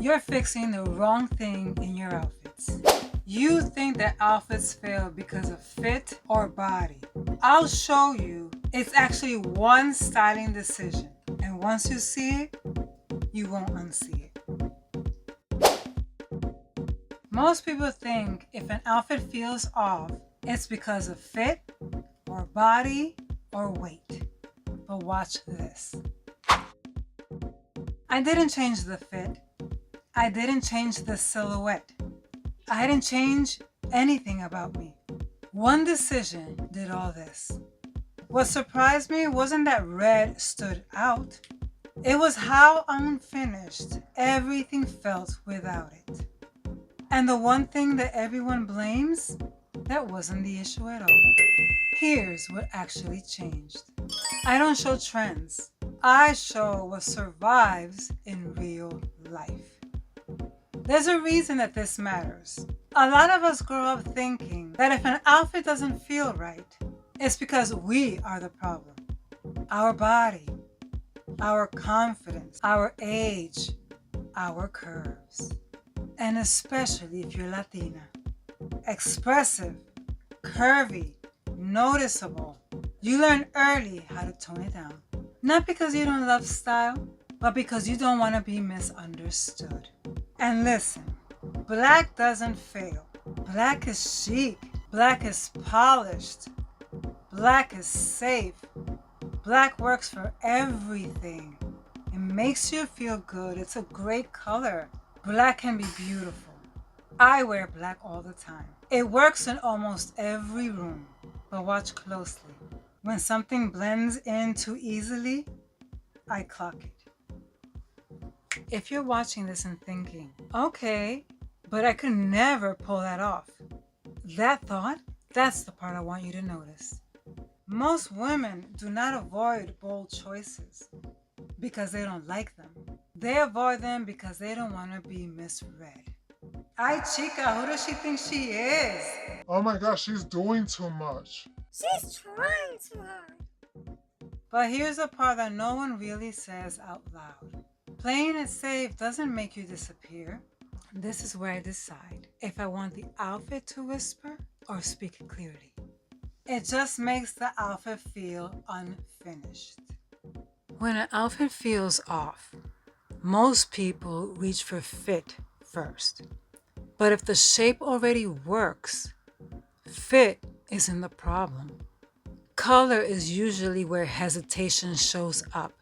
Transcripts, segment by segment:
You're fixing the wrong thing in your outfits. You think that outfits fail because of fit or body. I'll show you it's actually one styling decision. And once you see it, you won't unsee it. Most people think if an outfit feels off, it's because of fit or body or weight. But watch this. I didn't change the fit. I didn't change the silhouette. I didn't change anything about me. One decision did all this. What surprised me wasn't that red stood out. It was how unfinished everything felt without it. And the one thing that everyone blames, that wasn't the issue at all. Here's what actually changed. I don't show trends. I show what survives in real life. There's a reason that this matters. A lot of us grow up thinking that if an outfit doesn't feel right, it's because we are the problem. Our body, our confidence, our age, our curves. And especially if you're Latina. Expressive, curvy, noticeable. You learn early how to tone it down. Not because you don't love style, but because you don't want to be misunderstood. And listen, black doesn't fail. Black is chic. Black is polished. Black is safe. Black works for everything. It makes you feel good. It's a great color. Black can be beautiful. I wear black all the time. It works in almost every room. But watch closely. When something blends in too easily, I clock it. If you're watching this and thinking, okay, but I could never pull that off. That thought, that's the part I want you to notice. Most women do not avoid bold choices because they don't like them. They avoid them because they don't want to be misread. Ay, chica, who does she think she is? Oh my gosh, she's doing too much. She's trying too hard. But here's the part that no one really says out loud. Playing it safe doesn't make you disappear. This is where I decide if I want the outfit to whisper or speak clearly. It just makes the outfit feel unfinished. When an outfit feels off, most people reach for fit first. But if the shape already works, fit isn't the problem. Color is usually where hesitation shows up,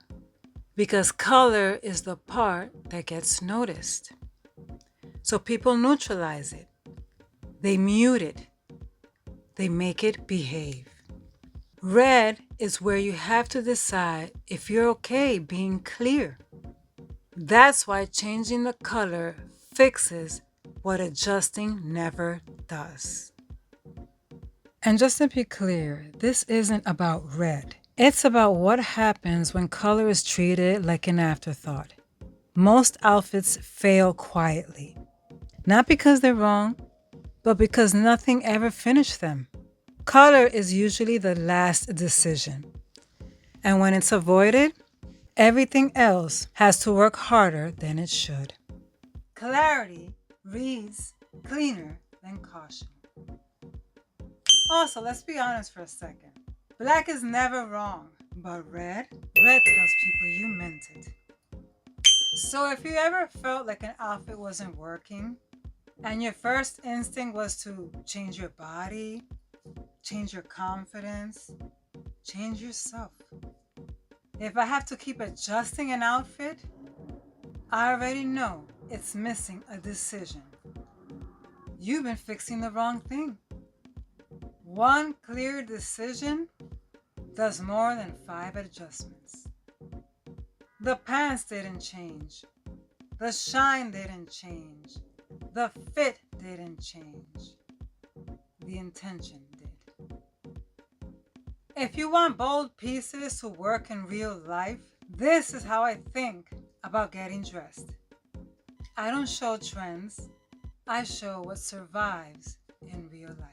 because color is the part that gets noticed. So people neutralize it. They mute it. They make it behave. Red is where you have to decide if you're okay being clear. That's why changing the color fixes what adjusting never does. And just to be clear, this isn't about red. It's about what happens when color is treated like an afterthought. Most outfits fail quietly. Not because they're wrong, but because nothing ever finished them. Color is usually the last decision. And when it's avoided, everything else has to work harder than it should. Clarity reads cleaner than caution. Also, let's be honest for a second. Black is never wrong, but red tells people you meant it. So if you ever felt like an outfit wasn't working, and your first instinct was to change your body, change your confidence, change yourself. If I have to keep adjusting an outfit, I already know it's missing a decision. You've been fixing the wrong thing. One clear decision does more than 5 adjustments. The pants didn't change. The shine didn't change. The fit didn't change. The intention did. If you want bold pieces to work in real life, this is how I think about getting dressed. I don't show trends. I show what survives in real life.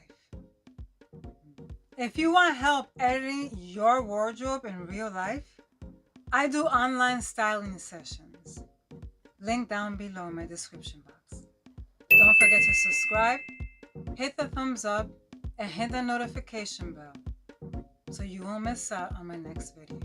If you want help editing your wardrobe in real life, I do online styling sessions. link down below in my description box. Don't forget to subscribe, hit the thumbs up, and hit the notification bell so you won't miss out on my next video.